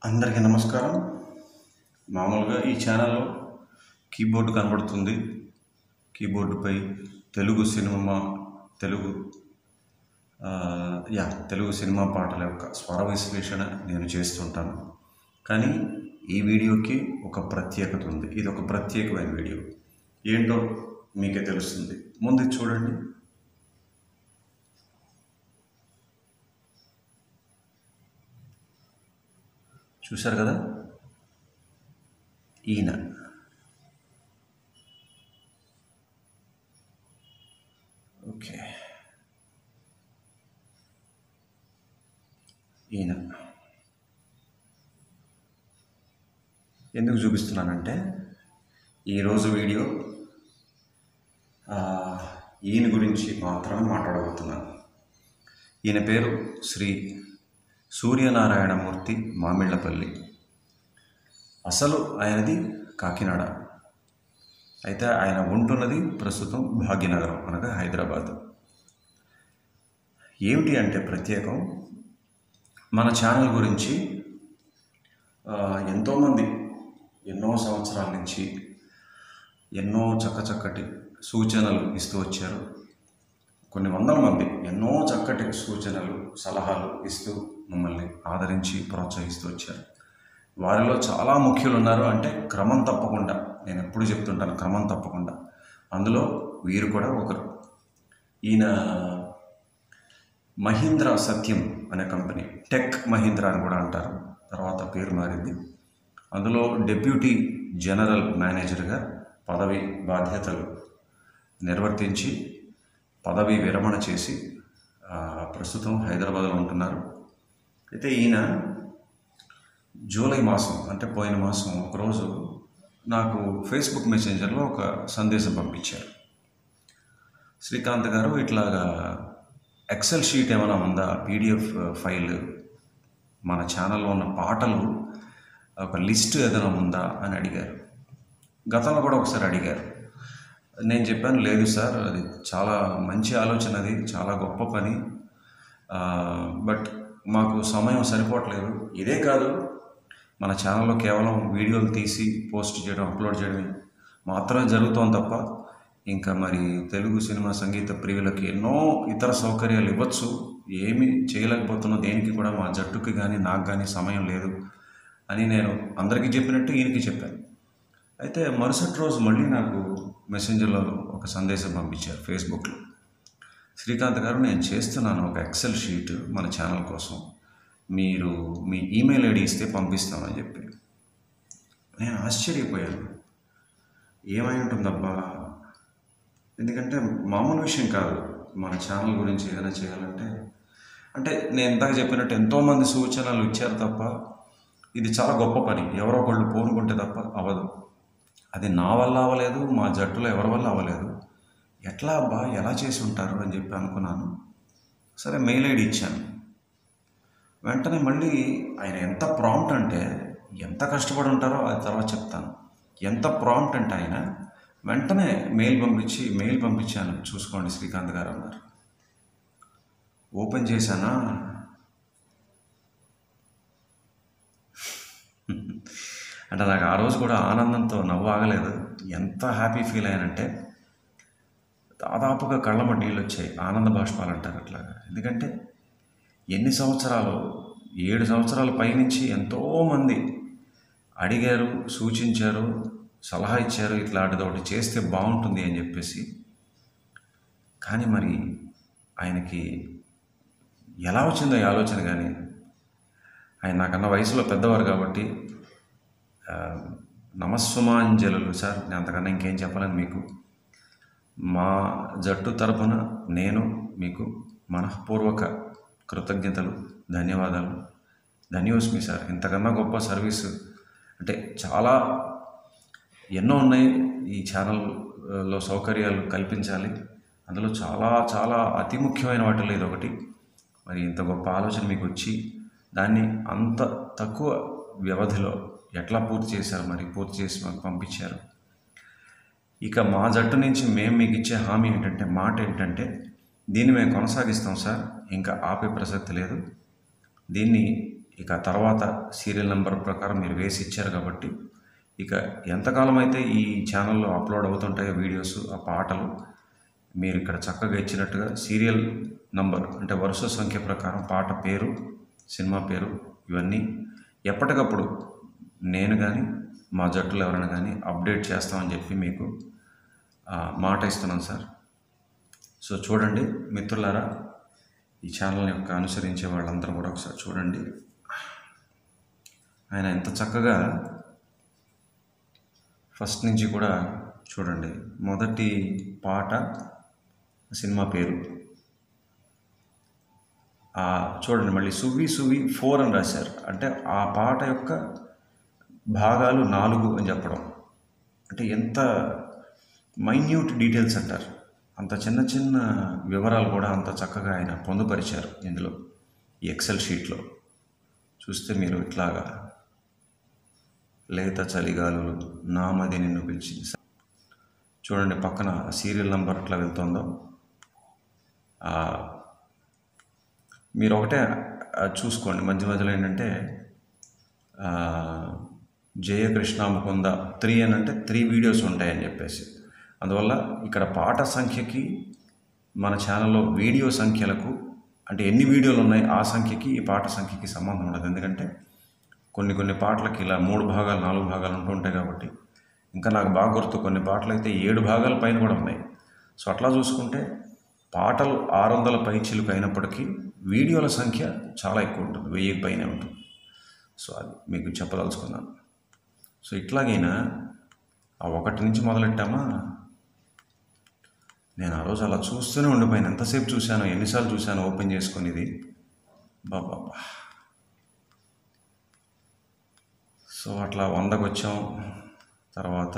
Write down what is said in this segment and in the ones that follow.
అందరికీ నమస్కారం. మామూలుగా ఈ ఛానల్లో కీబోర్డు కనబడుతుంది. కీబోర్డుపై తెలుగు సినిమా తెలుగు తెలుగు సినిమా పాటల యొక్క స్వర విశ్లేషణ నేను చేస్తుంటాను. కానీ ఈ వీడియోకి ఒక ప్రత్యేకత ఉంది. ఇది ఒక ప్రత్యేకమైన వీడియో. ఏంటో మీకే తెలుస్తుంది. ముందు చూడండి. చూశారు కదా, ఈయన ఓకే ఈయన ఎందుకు చూపిస్తున్నానంటే ఈరోజు వీడియో ఈయన గురించి మాత్రమే మాట్లాడబోతున్నాను. ఈయన పేరు శ్రీ సూర్యనారాయణమూర్తి మామిళ్ళపల్లి. అసలు ఆయనది కాకినాడ, అయితే ఆయన ఉంటున్నది ప్రస్తుతం భాగ్యనగరం అనగా హైదరాబాద్. ఏమిటి అంటే ప్రత్యేకం, మన ఛానల్ గురించి ఎంతోమంది ఎన్నో సంవత్సరాల నుంచి ఎన్నో చక్కటి సూచనలు ఇస్తూ వచ్చారు. కొన్ని వందల మంది ఎన్నో చక్కటి సూచనలు సలహాలు ఇస్తూ మమ్మల్ని ఆదరించి ప్రోత్సహిస్తూ వచ్చారు. వారిలో చాలా ముఖ్యులు ఉన్నారు. అంటే క్రమం తప్పకుండా, నేను ఎప్పుడు చెప్తుంటాను క్రమం తప్పకుండా, అందులో వీరు కూడా ఒకరు. ఈయన మహీంద్రా సత్యం అనే కంపెనీ, టెక్ మహీంద్రా అని కూడా అంటారు, తర్వాత పేరు మారింది. అందులో డెప్యూటీ జనరల్ మేనేజర్గా పదవి బాధ్యతలు నిర్వర్తించి పదవి విరమణ చేసి ప్రస్తుతం హైదరాబాద్లో ఉంటున్నారు. అయితే ఈయన జూలై మాసం అంటే పోయిన మాసం ఒకరోజు నాకు ఫేస్బుక్ మెసెంజర్లో ఒక సందేశం పంపించారు. శ్రీకాంత్ గారు, ఇట్లాగా ఎక్సెల్ షీట్ ఏమైనా ఉందా, పీడిఎఫ్ ఫైల్, మన ఛానల్లో ఉన్న పాటలు ఒక లిస్ట్ ఏదైనా ఉందా అని అడిగారు. గతంలో కూడా ఒకసారి అడిగారు. నేను చెప్పాను, లేదు సార్, అది చాలా మంచి ఆలోచన, అది చాలా గొప్ప పని, బట్ మాకు సమయం సరిపోవట్లేదు. ఇదే కాదు, మన ఛానల్లో కేవలం వీడియోలు తీసి పోస్ట్ చేయడం, అప్లోడ్ చేయడం మాత్రమే జరుగుతోంది తప్ప ఇంకా మరి తెలుగు సినిమా సంగీత ప్రియులకి ఎన్నో ఇతర సౌకర్యాలు ఇవ్వచ్చు, ఏమీ చేయలేకపోతున్నాం, దేనికి కూడా మా జట్టుకి కానీ నాకు కానీ సమయం లేదు అని నేను అందరికీ చెప్పినట్టు ఈయనకి చెప్పాను. అయితే మరుసటి రోజు మళ్ళీ నాకు మెసెంజర్లో ఒక సందేశం పంపించారు ఫేస్బుక్లో. శ్రీకాంత్ గారు, నేను చేస్తున్నాను ఒక ఎక్సెల్ షీట్ మన ఛానల్ కోసం, మీరు మీ ఈమెయిల్ ఐడి ఇస్తే పంపిస్తామని చెప్పి. నేను ఆశ్చర్యపోయాను, ఏమై ఉంటుందబ్బా, ఎందుకంటే మామూలు విషయం కాదు మన ఛానల్ గురించి ఏదైనా చేయాలంటే. అంటే నేను ఇందాక చెప్పినట్టు ఎంతోమంది సూచనలు ఇచ్చారు తప్ప ఇది చాలా గొప్ప పని, ఎవరో ఒకళ్ళు పూనుకుంటే తప్ప అవ్వదు. అది నా వల్ల అవ్వలేదు, మా జట్టులో ఎవరి వల్ల అవ్వలేదు, ఎట్లా అబ్బా, ఎలా చేసి ఉంటారు అని చెప్పి అనుకున్నాను. సరే మెయిల్ ఐడి ఇచ్చాను. వెంటనే మళ్ళీ ఆయన ఎంత ప్రాంప్ట్ అంటే, ఎంత కష్టపడి ఉంటారో అది తర్వాత చెప్తాను. ఎంత ప్రాంప్ట్ అంటే ఆయన వెంటనే మెయిల్ పంపించాను, చూసుకోండి శ్రీకాంత్ గారు అన్నారు. ఓపెన్ చేశానా, అంటే నాకు ఆ రోజు కూడా ఆనందంతో నవ్వు ఆగలేదు. ఎంత హ్యాపీ ఫీల్ అయ్యానంటే దాదాపుగా కళ్ళమ్మ నీళ్ళు వచ్చాయి, ఆనంద బాష్పాలు అంటారు అట్లాగా. ఎందుకంటే ఎన్ని సంవత్సరాలు, 7 సంవత్సరాల పైనుంచి ఎంతోమంది అడిగారు, సూచించారు, సలహా ఇచ్చారు, ఇట్లాంటిది ఒకటి చేస్తే బాగుంటుంది అని చెప్పేసి. కానీ మరి ఆయనకి ఎలా వచ్చిందో ఈ ఆలోచన, కానీ ఆయన నాకన్నా వయసులో పెద్దవారు కాబట్టి నమస్సుమాంజలు సార్, నేను అంతకన్నా ఇంకేం చెప్పలేను మీకు. మా జట్టు తరపున నేను మీకు మనఃపూర్వక కృతజ్ఞతలు, ధన్యవాదాలు, ధన్యోస్మి సార్. ఇంతకన్నా గొప్ప సర్వీసు అంటే చాలా ఎన్నో ఉన్నాయి. ఈ ఛానల్లో సౌకర్యాలు కల్పించాలి, అందులో చాలా చాలా అతి ముఖ్యమైన వాటిలో ఇది ఒకటి. మరి ఇంత గొప్ప ఆలోచన మీకు వచ్చి దాన్ని అంత తక్కువ వ్యవధిలో ఎట్లా పూర్తి చేశారు, మరి పూర్తి చేసి మాకు పంపించారు. ఇక మా జట్టు నుంచి మేము మీకు ఇచ్చే హామీ ఏంటంటే, మాట ఏంటంటే, దీన్ని మేము కొనసాగిస్తాం సార్, ఇంకా ఆపే ప్రసక్తి లేదు, దీన్ని ఇక తర్వాత సీరియల్ నెంబర్ ప్రకారం మీరు వేసి ఇచ్చారు కాబట్టి ఇక ఎంతకాలం అయితే ఈ ఛానల్లో అప్లోడ్ అవుతుంటాయో వీడియోస్, ఆ పాటలు మీరు ఇక్కడ చక్కగా ఇచ్చినట్టుగా సీరియల్ నంబర్ అంటే వరుస సంఖ్య ప్రకారం పాట పేరు, సినిమా పేరు ఇవన్నీ ఎప్పటికప్పుడు నేను కానీ మా జట్టులో ఎవరైనా కానీ అప్డేట్ చేస్తామని చెప్పి మీకు మాట ఇస్తున్నాను సార్. సో చూడండి మిత్రులారా, ఈ ఛానల్ యొక్క అనుసరించే వాళ్ళందరూ కూడా ఒకసారి చూడండి. ఆయన ఎంత చక్కగా ఫస్ట్ నుంచి కూడా చూడండి. మొదటి పాట సినిమా పేరు చూడండి, మళ్ళీ సువ్వి సువ్వి 4 అని రాశారు. అంటే ఆ పాట యొక్క భాగాలు 4 అని చెప్పడం అంటే ఎంత మైన్యూట్ డీటెయిల్స్ అంటారు, అంత చిన్న చిన్న వివరాలు కూడా అంత చక్కగా ఆయన పొందుపరిచారు ఇందులో ఈ ఎక్సెల్ షీట్లో. చూస్తే మీరు ఇట్లాగా లేత చలిగాలులు నామది నిన్ను పిలిచింది చూడండి, పక్కన సీరియల్ నెంబర్ ఎట్లా వెళ్తుందో మీరు ఒకటే చూసుకోండి. మధ్య మధ్యలో ఏంటంటే జయకృష్ణ ముకుంద 3 అని అంటే 3 వీడియోస్ ఉంటాయని చెప్పేసి, అందువల్ల ఇక్కడ పాట సంఖ్యకి మన ఛానల్లో వీడియో సంఖ్యలకు అంటే ఎన్ని వీడియోలు ఉన్నాయి ఆ సంఖ్యకి ఈ పాట సంఖ్యకి సంబంధం ఉండదు. ఎందుకంటే కొన్ని పాటలకి ఇలా 3 భాగాలు 4 భాగాలు ఉంటుంటాయి కాబట్టి. ఇంకా నాకు బాగా గుర్తు, కొన్ని పాటలు అయితే 7 భాగాల పైన కూడా ఉన్నాయి. సో అట్లా చూసుకుంటే పాటలు 600 పైచిలుకు అయినప్పటికీ వీడియోల సంఖ్య చాలా ఎక్కువ ఉంటుంది, 1000 పైనే ఉంటుంది. సో అది మీకు చెప్పదలుచుకున్నాను. సో ఇట్లాగైనా ఆ 1 నుంచి మొదలెట్టామా, నేను ఆ రోజు అలా చూస్తూనే ఉండిపోయాను. ఎంతసేపు చూశాను, ఎన్నిసార్లు చూశాను ఓపెన్ చేసుకొని ఇది బాబా. సో అట్లా 100కి వచ్చాం. తర్వాత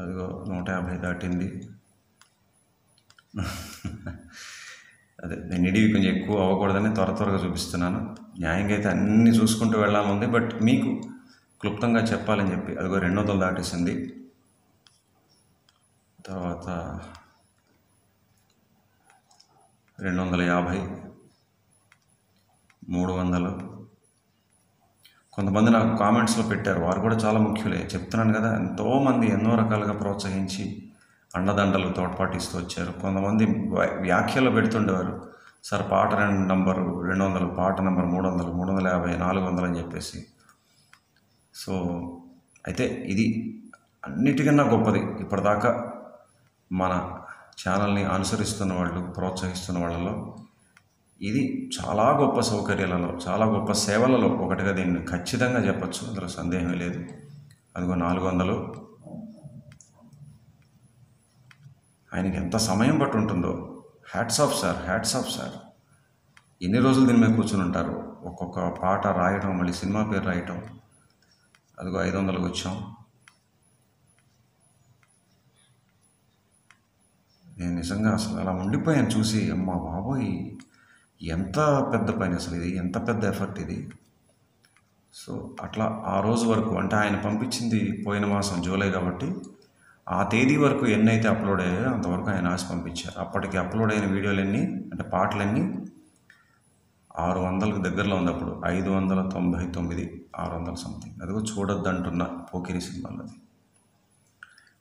అదిగో 150 దాటింది. అదే నేను ఇడివి కొంచెం ఎక్కువ అవ్వకూడదని త్వరగా చూపిస్తున్నాను. న్యాయంగా అయితే అన్నీ చూసుకుంటూ వెళ్ళాలని, బట్ మీకు క్లుప్తంగా చెప్పాలని చెప్పి. అదిగో 200 దాటేసింది. తర్వాత 250, 300. కొంతమంది నాకు కామెంట్స్లో పెట్టారు, వారు కూడా చాలా ముఖ్యులే. చెప్తున్నాను కదా, ఎంతోమంది ఎన్నో రకాలుగా ప్రోత్సహించి అండదండలు తోడ్పాటిస్తూ వచ్చారు. కొంతమంది వ్యాఖ్యలో పెడుతుండేవారు, సార్ పాట నంబరు 200, పాట నెంబర్ 300, 350, 400 అని చెప్పేసి. సో అయితే ఇది అన్నిటికన్నా గొప్పది. ఇప్పటిదాకా మన ఛానల్ని అనుసరిస్తున్న వాళ్ళు, ప్రోత్సహిస్తున్న వాళ్ళలో ఇది చాలా గొప్ప సౌకర్యాలలో, చాలా గొప్ప సేవలలో ఒకటిగా దీన్ని ఖచ్చితంగా చెప్పచ్చు, అందులో సందేహం లేదు. అదిగో 400. ఆయనకి ఎంత సమయం బట్టి ఉంటుందో. Hats off sir, hats off sir. ఎన్ని రోజులు దీని మీద కూర్చుని ఉంటారు, ఒక్కొక్క పాట రాయటం, మళ్ళీ సినిమా పేరు రాయటం. అదిగో 500కి వచ్చాం. నేను నిజంగా అసలు అలా ఉండిపోయాను చూసి, అమ్మా బాబోయ్ ఎంత పెద్ద పని అసలు ఇది, ఎంత పెద్ద ఎఫర్ట్ ఇది. సో అట్లా ఆ రోజు వరకు, అంటే ఆయన పంపించింది పోయిన మాసం జూలై కాబట్టి ఆ తేదీ వరకు ఎన్నైతే అప్లోడ్ అయ్యాయో అంతవరకు ఆయన ఆశ పంపించారు. అప్పటికి అప్లోడ్ అయిన వీడియోలన్నీ అంటే పాటలన్నీ 600కి దగ్గరలో ఉంది. అప్పుడు 599, 600 సంథింగ్. అదిగో చూడొద్దంటున్న పోకిరి సినిమాలది.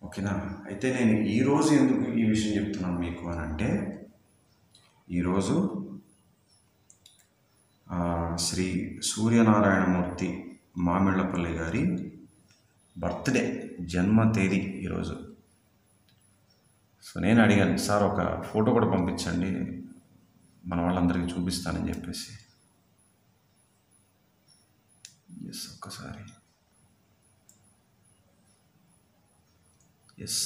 ఓకేనా. అయితే నేను ఈరోజు ఎందుకు ఈ విషయం చెప్తున్నాను మీకు అని అంటే, ఈరోజు శ్రీ సూర్యనారాయణమూర్తి మామిళ్ళపల్లి గారి బర్త్డే, జన్మ తేదీ ఈరోజు. సో నేను అడిగాను, సార్ ఒక ఫోటో కూడా పంపించండి మన వాళ్ళందరికీ చూపిస్తానని చెప్పేసి. ఎస్, ఒక్కసారి. Yes,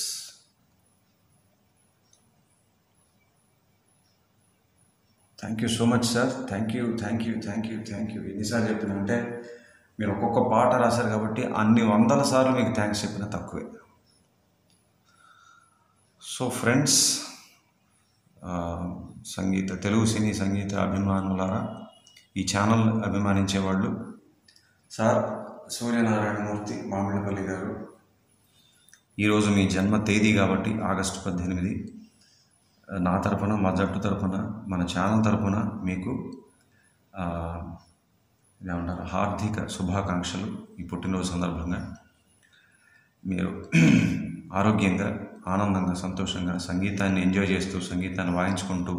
thank you so much sir. Thank you. ఎన్నిసార్లు చెప్తున్నా అంటే, మీరు ఒక్కొక్క పాట రాశారు కాబట్టి అన్ని 100 సార్లు మీకు థ్యాంక్స్ చెప్పినా తక్కువే. సో ఫ్రెండ్స్, తెలుగు సినీ సంగీత అభిమానులారా, ఈ ఛానల్ అభిమానించేవాళ్ళు, సార్ సూర్యనారాయణమూర్తి మామిళ్ళపల్లి గారు ఈరోజు మీ జన్మ తేదీ కాబట్టి ఆగస్టు 18. నా తరపున, మా జట్టు తరపున, మన ఛానల్ తరపున మీకు ఏమంటారు హార్దిక శుభాకాంక్షలు. ఈ పుట్టినరోజు సందర్భంగా మీరు ఆరోగ్యంగా, ఆనందంగా, సంతోషంగా సంగీతాన్ని ఎంజాయ్ చేస్తూ, సంగీతాన్ని వాయించుకుంటూ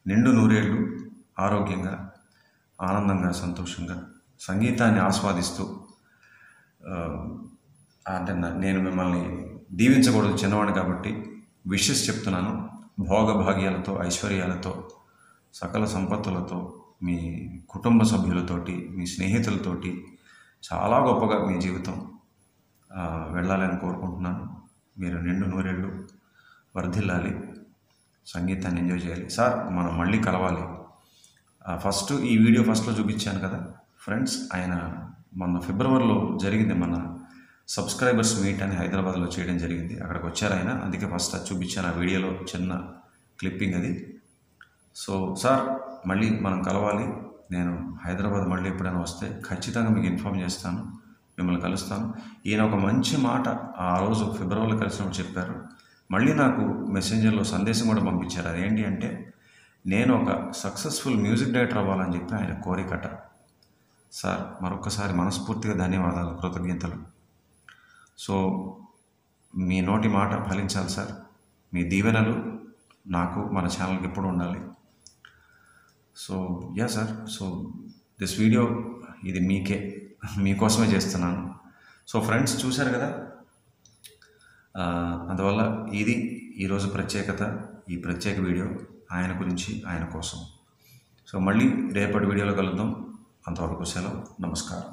నిండు నూరేళ్ళు ఆరోగ్యంగా, ఆనందంగా, సంతోషంగా సంగీతాన్ని ఆస్వాదిస్తూ, అంటే నేను మిమ్మల్ని దీవించకూడదు, చిన్నవాడిని కాబట్టి విషెస్ చెప్తున్నాను. భోగభాగ్యాలతో, ఐశ్వర్యాలతో, సకల సంపత్తులతో, మీ కుటుంబ సభ్యులతోటి, మీ స్నేహితులతోటి చాలా గొప్పగా మీ జీవితం వెళ్ళాలని కోరుకుంటున్నాను. మీరు నిండు నూరేళ్ళు వర్ధిల్లాలి, సంగీతాన్ని ఎంజాయ్ చేయాలి. సార్, మనం మళ్ళీ కలవాలి. ఫస్ట్ ఈ వీడియో ఫస్ట్లో చూపించాను కదా ఫ్రెండ్స్, ఆయన మొన్న ఫిబ్రవరిలో జరిగింది మన సబ్స్క్రైబర్స్ మీట్ అని హైదరాబాద్లో చేయడం జరిగింది. అక్కడికి వచ్చారు ఆయన, అందుకే ఫస్ట్ అది చూపించాను. ఆ వీడియోలో చిన్న క్లిప్పింగ్ అది. సో సార్, మళ్ళీ మనం కలవాలి. నేను హైదరాబాద్ మళ్ళీ ఎప్పుడైనా వస్తే ఖచ్చితంగా మీకు ఇన్ఫామ్ చేస్తాను, మిమ్మల్ని కలుస్తాను. ఈయన ఒక మంచి మాట ఆ రోజు ఫిబ్రవరిలో కలిసినప్పుడు చెప్పారు. మళ్ళీ నాకు మెసెంజర్లో సందేశం కూడా పంపించారు. అదేంటి అంటే, నేను ఒక సక్సెస్ఫుల్ మ్యూజిక్ డైరెక్టర్ అవ్వాలని చెప్పి ఆయన కోరికట. సార్, మరొకసారి మనస్ఫూర్తిగా ధన్యవాదాలు, కృతజ్ఞతలు. సో మీ నోటి మాట ఫలించాలి సార్. మీ దీవెనలు నాకు, మన ఛానల్కి ఎప్పుడు ఉండాలి. So yeah sir, so this video ఇది మీకోసమే చేస్తున్నాను. సో ఫ్రెండ్స్, చూశారు కదా, అందువల్ల ఇది ఈరోజు ప్రత్యేకత, ఈ ప్రత్యేక వీడియో ఆయన గురించి, ఆయన కోసం. సో మళ్ళీ రేపటి వీడియోలో కలుద్దాం. అంతవరకు సెలవు, నమస్కారం.